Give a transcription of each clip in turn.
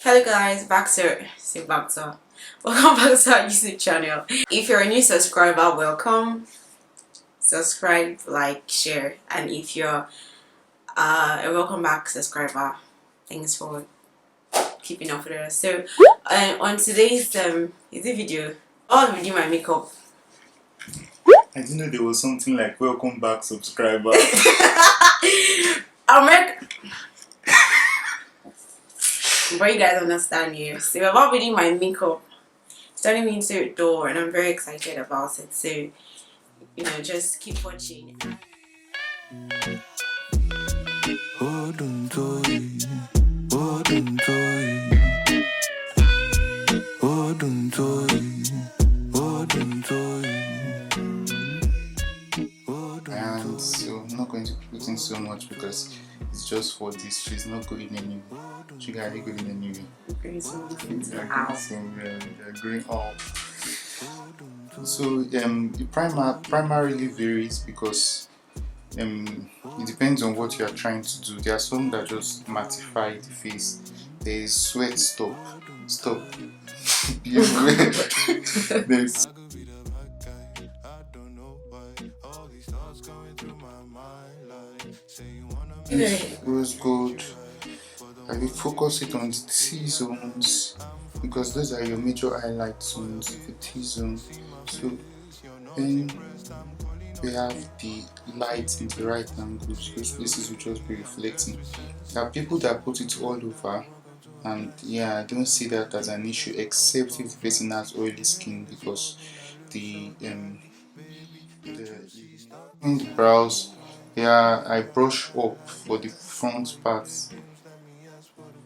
Hello guys, welcome back to our YouTube channel. If you're a new subscriber, welcome. Subscribe, like, share, and if you're a welcome back subscriber, thanks for keeping up with us. So on today's video, I'll be doing my makeup. I didn't know there was something like welcome back subscriber. I'll make but you guys understand you. So I'm about doing my makeup. It's turning me into a doll and I'm very excited about it. So, you know, just keep watching. And so I'm not going to put in so much because it's just for this. She's not going anywhere. She got it going anywhere. They're going off. So the primarily varies because it depends on what you are trying to do. There are some that just mattify the face. There is sweat stop. There's rose gold. I will focus it on the T-zones because those are your major highlight zones, the T-zone. So then we have the light in the right angles. Those places will just be reflecting. There are people that put it all over, and yeah, I don't see that as an issue except if the person has oily skin because in the brows, yeah, I brush up for the front parts.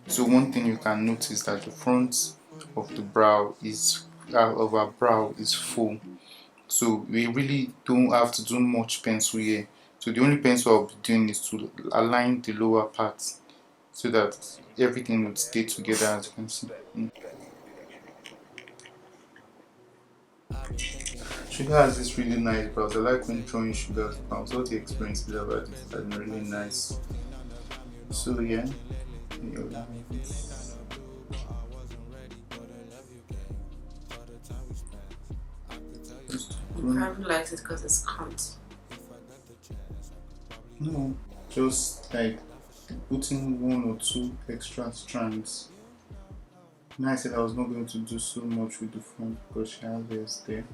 So one thing you can notice that the front of the brow is of our brow is full. So we really don't have to do much pencil here. So the only pencil I'll be doing is to align the lower part so that everything would stay together, as you can see. Sugar has this really nice brows. I like when drawing Sugar's brows. All the experiences about it has been really nice. So yeah. You probably likes it because it's cunt. No, just like putting one or two extra strands. And I said I was not going to do so much with the front because she has this there.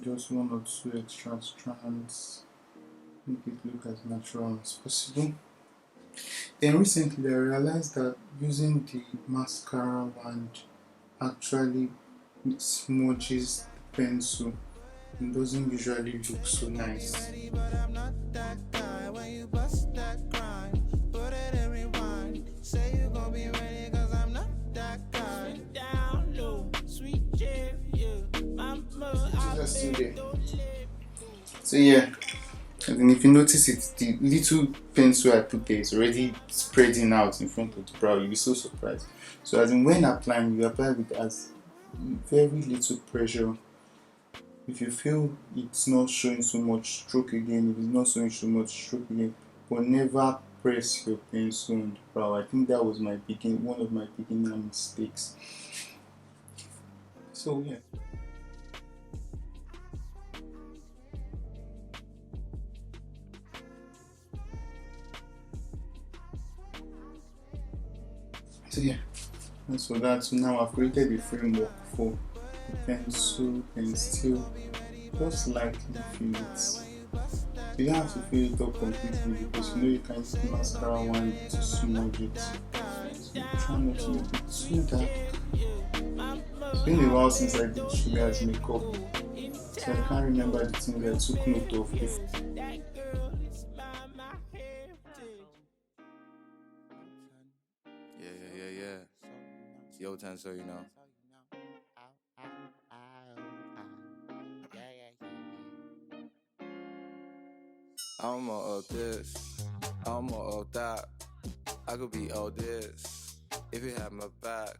Just one or two extra strands. Make it look as natural as possible. Then recently I realized that using the mascara wand actually smudges the pencil and doesn't usually look so nice. Still there. So yeah, and if you notice it, the little pencil I put there is already spreading out in front of the brow. You'll be so surprised. So as in when applying, you apply with as very little pressure. If you feel it's not showing so much stroke again, if it's not showing so much stroke again, but never press your pencil on the brow. I think that was one of my beginner mistakes. So yeah. So yeah, that's for that. So now I've created a framework for the pencil and still just lightly fill it. You don't have to fill it up completely because you know you can use the mascara wand to smudge it. So try not to make it too dark. It's been a while since I did Sugar's makeup, so I can't remember the things I took note of before. It's Yotan, so you know. I'm all this, I'm all that. I could be all this if you have my back.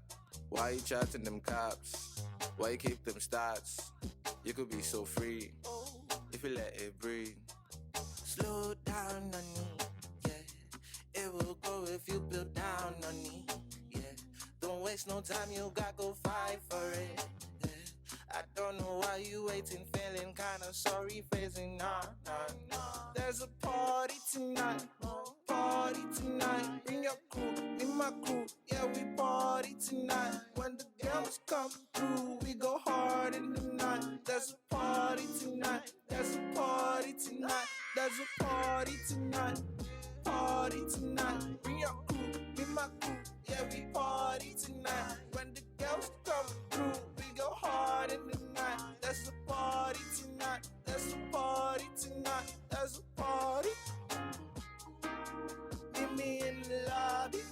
Why you chatting them caps? Why you keep them stats? You could be so free if you let it breathe. Slow down on me, yeah. It will go if you build down on me, yeah. waste no time, you got go fight for it. I don't know why you waiting, feeling kinda sorry, facing nah. There's a party tonight, bring your crew, in my crew, yeah we party tonight. When the girls come through, we go hard in the night. There's a party tonight, there's a party tonight, there's a party tonight, bring your crew, in my crew, yeah we party tonight. When the girls come through, we go hard in the night. There's a party tonight, there's a party tonight, there's a party. Meet me in the lobby,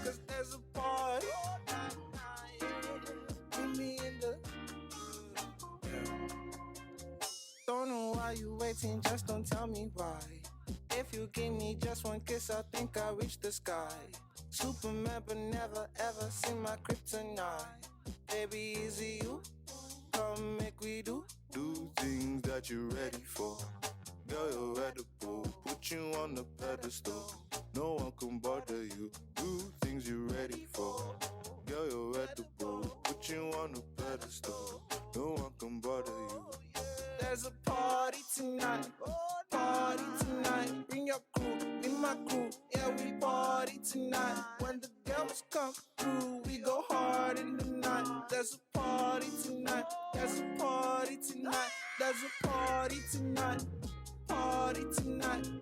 cause there's a party. Meet me in the... Don't know why you waiting, just don't tell me why. If you give me just one kiss, I think I reach the sky. Superman, but never ever seen my kryptonite. Baby, is it you? Come make we do things that you're ready for. Girl, you're edible, put you on the pedestal. No one can bother you. Do things you're ready for. Girl, you're edible, put you on the pedestal. No one can bother you. There's a party tonight, bring your crew, in my crew, yeah we party tonight. When the girls come through, we go hard in the night. There's a party tonight, there's a party tonight, there's a party tonight,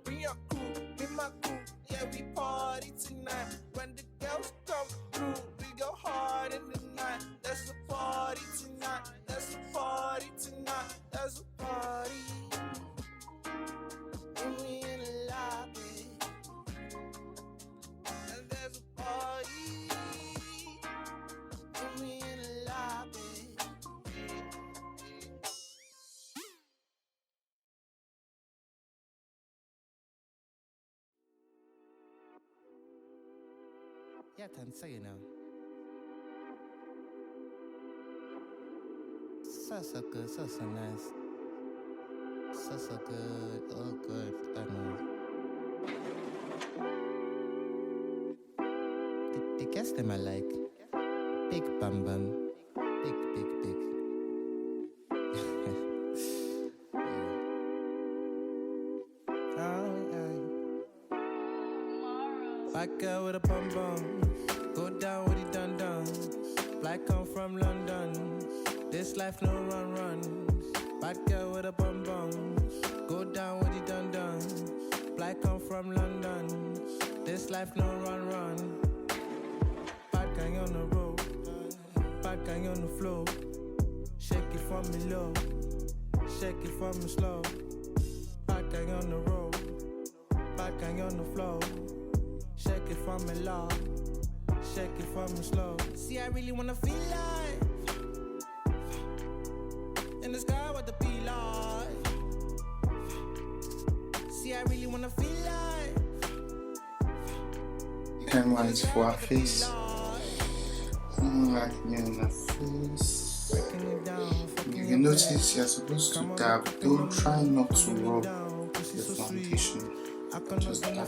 bring your crew, in my crew, yeah we party tonight. When the girls come through, we go hard in the night. There's a party tonight, there's a party tonight, there's a party. Meet me in the lobby, and there's a party. Meet me in the lobby. Yotan, say it now. So good, so nice. So good, oh good, I know. The guess them I like. Big bam bam. Big. Black girl with a bum bum, go down with the dun dun. Black come from London, this life no run. Bad girl with a bum bum, go down with the dun dun. Black come from London, this life no run. Bad guy on the road, bad guy on the floor. Shake it for me low, shake it for me slow. Bad guy on the road, bad guy on the floor. Shake it for me low, shake it for me slow. See, I really wanna feel like in the sky with the be like. See, I really wanna feel like Timewise for her face. Like me on her face. If you notice, you're supposed to dab. Don't try not to rub the foundation. Just dab.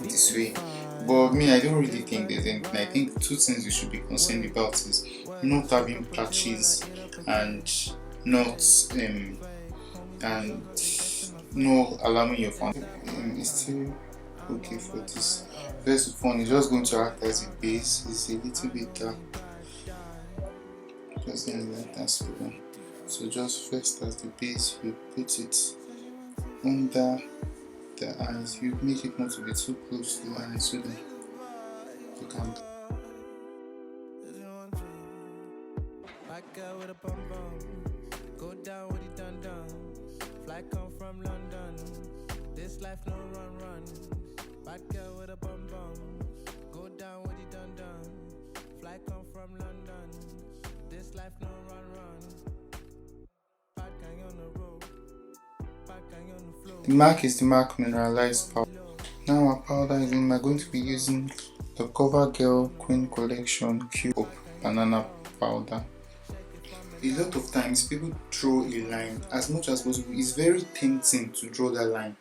This way. But me, I don't really think there's anything. I think two things you should be concerned about is not having patches and not allowing your foundation. It's still okay for this. First Fawn is just going to act as a base. It's a little bit dark. Just like that. So just first as the base, you put it under the eyes. You make it not to be too close to the eyes so that you can. Go down with it dun dun. Fly come from London. This life no run. Bad girl with a bum bum. Go down with it dun dun. Fly come from London. This life no run. Bad guy on the road. Bad guy on the floor. The mark is the MAC mineralized powder. Now our powder is in. We're going to be using the CoverGirl Queen Collection Cube Banana Powder. A lot of times people draw a line as much as possible. It's very tempting to draw that line,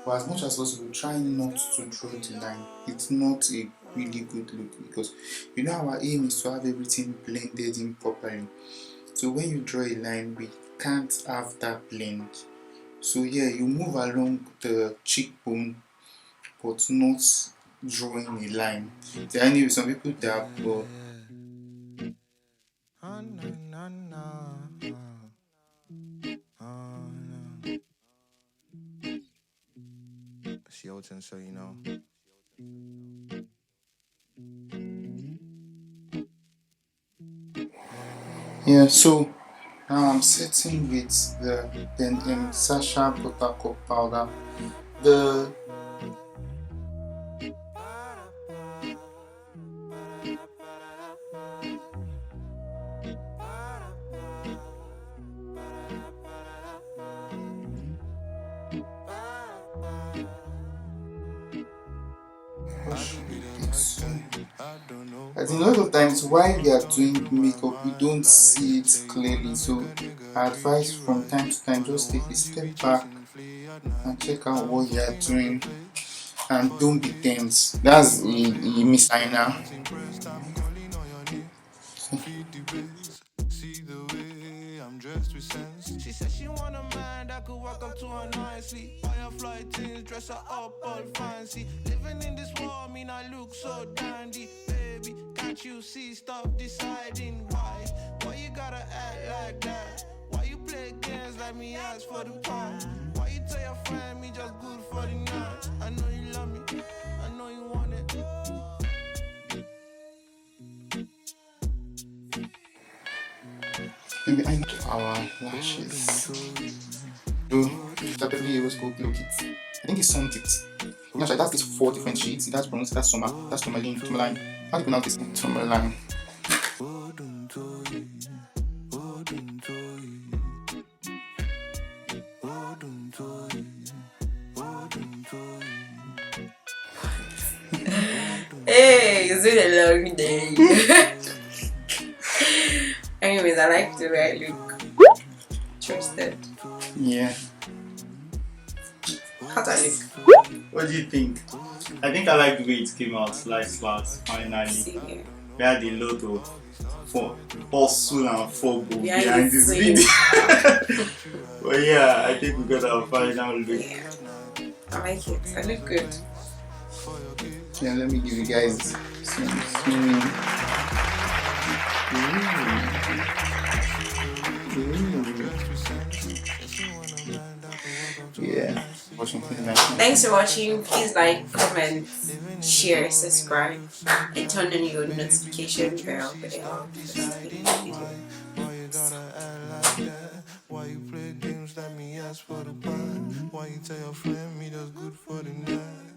But as much as possible, try not to draw the line. It's not a really good look because you know our aim is to have everything blended in properly. So when you draw a line, we can't have that blend. So yeah, you move along the cheekbone, but not drawing a line. So anyway, some people that well, It's Yotan, so you know. yeah. So now I'm setting with the SACHA Buttercup powder. The I think a lot of times while we are doing makeup, we don't see it clearly. So I advise from time to time just take a step back and check out what you are doing and don't be tense. That's a misigner. She said she want a man that could walk up to her nicely. Firefly things, dress her up all fancy. Living in this world mean I look so dandy. Baby, can't you see? Stop deciding why. Why you gotta act like that? Why you play games like me ask for the pound? Why you tell your friend me just good for the night? I know you love me, I know you want it. Maybe I know our lashes. So Beverly was called Look It. I think it's Suntit. Yeah, so that's these 4 different shades. That's bronze, that's summer, that's tourmaline. How do you pronounce this? Tourmaline. Hey, it's been a long day. Anyways, I like the way I look. Trusted. Yeah. How do I look? What do you think? I think I like the way it came out, like flat, finally. See here. We had a lot of hustle and fumble Behind behind the this scenes. video. But yeah, I think we got our final look. Yeah. I like it. I look good. Yeah, let me give you guys some swimming. Yeah. Thanks for watching. Please like, comment, share, subscribe, and turn on your notification bell for the video. Why you play games like me ask for the pie? Why you tell your friend me that's good for the night?